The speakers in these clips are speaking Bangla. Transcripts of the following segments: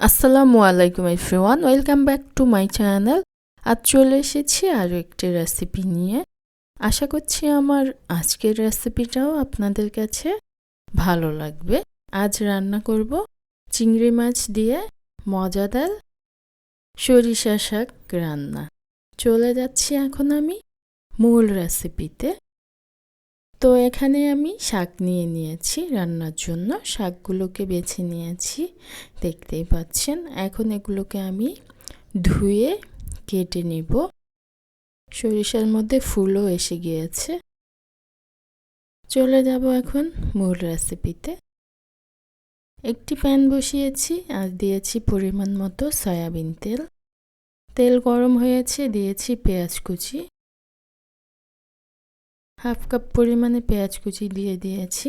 আসসালামু আলাইকুম everyone, welcome back to my channel. আজ চলে এসেছি আরও একটি রেসিপি নিয়ে। আশা করছি আমার আজকের রেসিপিটাও আপনাদের কাছে ভালো লাগবে। আজ রান্না করব চিংড়ি মাছ দিয়ে মজাদার সরিষা শাক রান্না। চলে যাচ্ছি এখন আমি মূল রেসিপিতে। তো এখানে আমি শাক নিয়ে নিয়েছি রান্নার জন্য, শাকগুলোকে বেছে নিয়েছি, দেখতেই পাচ্ছেন। এখন এগুলোকে আমি ধুয়ে কেটে নেব। সরিষার মধ্যে ফুলও এসে গিয়েছে। চলে যাব এখন মূল রেসিপিতে। একটি প্যান বসিয়েছি আর দিয়েছি পরিমাণ মতো সয়াবিন তেল। তেল গরম হয়েছে, দিয়েছি পেঁয়াজ কুচি। হাফ কাপ পরিমাণে পেঁয়াজ কুচি দিয়ে দিয়েছি।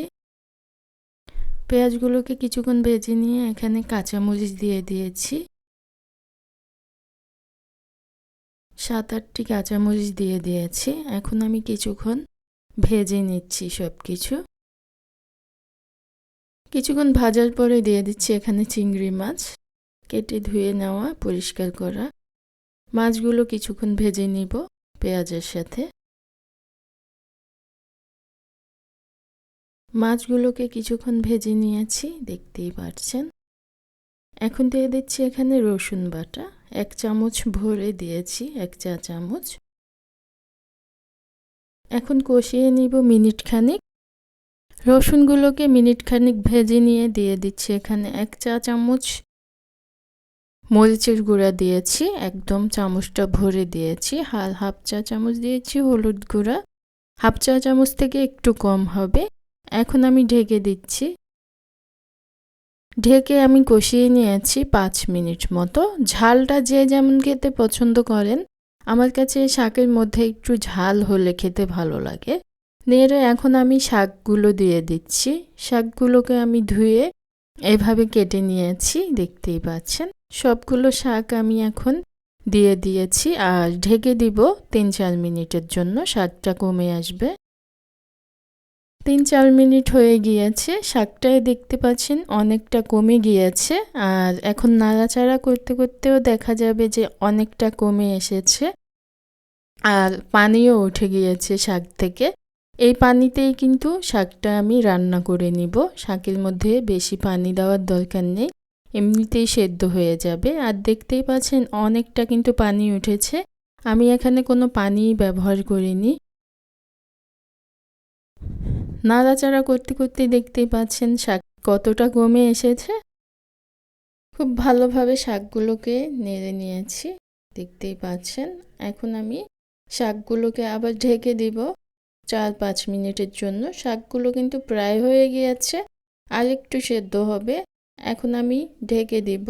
পেঁয়াজগুলোকে কিছুক্ষণ ভেজে নিয়ে এখানে কাঁচামরিচ দিয়ে দিয়েছি। 7-8টি কাঁচামরিচ দিয়ে দিয়েছি। এখন আমি কিছুক্ষণ ভেজে নিচ্ছি সব কিছু। কিছুক্ষণ ভাজার পরে দিয়ে দিচ্ছি এখানে চিংড়ি মাছ, কেটে ধুয়ে নেওয়া, পরিষ্কার করা। মাছগুলো কিছুক্ষণ ভেজে নিব পেঁয়াজের সাথে। মাছগুলোকে কিছুক্ষণ ভেজে নিয়েছি, দেখতেই পাচ্ছেন। এখন দিয়ে দিচ্ছি এখানে রসুন বাটা, 1 চামচ ভরে দিয়েছি, 1 চা চামচ। এখন কষিয়ে নিব মিনিট খানিক। রসুনগুলোকে মিনিট খানিক ভেজে নিয়ে দিয়ে দিচ্ছি এখানে 1 চা চামচ মরিচের গুঁড়া দিয়েছি, একদম চামচটা ভরে দিয়েছি। হাফ চা চামচ দিয়েছি হলুদ গুঁড়া, হাফ চা চামচ থেকে একটু কম হবে। এখন আমি ঢেকে দিচ্ছি। ঢেকে আমি কষিয়ে নিয়েছি 5 মিনিট মতো। ঝালটা যে যেমন খেতে পছন্দ করেন, আমার কাছে শাকের মধ্যে একটু ঝাল হলে খেতে ভালো লাগে। নেড়ে এখন আমি শাকগুলো দিয়ে দিচ্ছি। শাকগুলোকে আমি ধুয়ে এভাবে কেটে নিয়েছি, দেখতেই পাচ্ছেন। সবগুলো শাক আমি এখন দিয়ে দিয়েছি আর ঢেকে দিব 3-4 মিনিটের জন্য, শাকটা কমে আসবে। 3-4 মিনিট হয়ে গিয়েছে, শাকটায় দেখতে পাচ্ছেন অনেকটা কমে গিয়েছে। আর এখন নাড়াচাড়া করতে করতেও দেখা যাবে যে অনেকটা কমে এসেছে আর পানিও উঠে গিয়েছে শাক থেকে। এই পানিতেই কিন্তু শাকটা আমি রান্না করে নিব। শাকের মধ্যে বেশি পানি দেওয়ার দরকার নেই, এমনিতেই সেদ্ধ হয়ে যাবে। আর দেখতেই পাচ্ছেন অনেকটা কিন্তু পানি উঠেছে। আমি এখানে কোনো পানি ব্যবহার করিনি। নাড়াচাড়া করতে করতে দেখতেই পাচ্ছেন শাক কতটা কমে এসেছে। খুব ভালোভাবে শাকগুলোকে নেড়ে নিয়েছি, দেখতেই পাচ্ছেন। এখন আমি শাকগুলোকে আবার ঢেকে দিব 4-5 মিনিটের জন্য। শাকগুলো কিন্তু প্রায় হয়ে গিয়েছে, আর একটু সেদ্ধ হবে। এখন আমি ঢেকে দিব।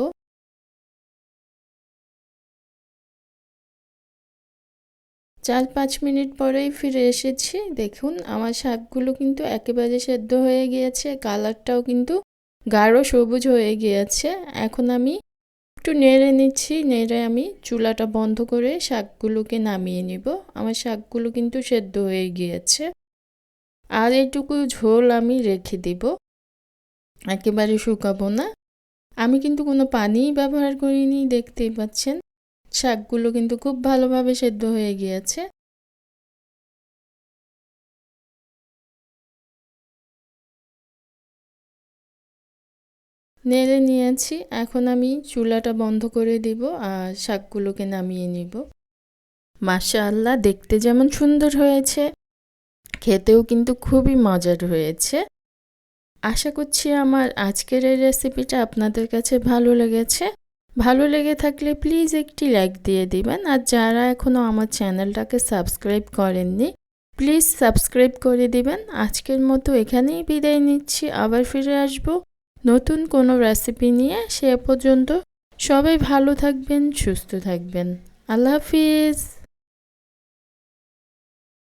4-5 মিনিট পরেই ফিরে এসেছি। দেখুন আমার শাকগুলো কিন্তু একেবারে সেদ্ধ হয়ে গিয়েছে, কালারটাও কিন্তু গাঢ় সবুজ হয়ে গিয়েছে। এখন আমি একটু নেড়ে নিচ্ছি। নেড়ে আমি চুলাটা বন্ধ করে শাকগুলোকে নামিয়ে নিব। আমার শাকগুলো কিন্তু সেদ্ধ হয়ে গিয়েছে। আর এইটুকু ঝোল আমি রেখে দিব, একেবারে শুকাবো না। আমি কিন্তু কোনো পানি ব্যবহার করিনি, দেখতেই পাচ্ছেন। শাকগুলো কিন্তু খুব ভালোভাবে সেদ্ধ হয়ে গিয়েছে। নেড়ে নিয়েছি। এখন আমি চুলাটা বন্ধ করে দিব আর শাকগুলোকে নামিয়ে নিব। মাশাআল্লাহ, দেখতে যেমন সুন্দর হয়েছে, খেতেও কিন্তু খুবই মজার হয়েছে। আশা করছি আমার আজকের এই রেসিপিটা আপনাদের কাছে ভালো লেগেছে। ভালো লেগে থাকলে প্লিজ একটি লাইক দিয়ে দিবেন। আর যারা এখনও আমার চ্যানেলটাকে সাবস্ক্রাইব করেননি, প্লিজ সাবস্ক্রাইব করে দিবেন। আজকের মতো এখানেই বিদায় নিচ্ছি, আবার ফিরে আসব নতুন কোনো রেসিপি নিয়ে। সে পর্যন্ত সবাই ভালো থাকবেন, সুস্থ থাকবেন। আল্লাহ হাফিজ।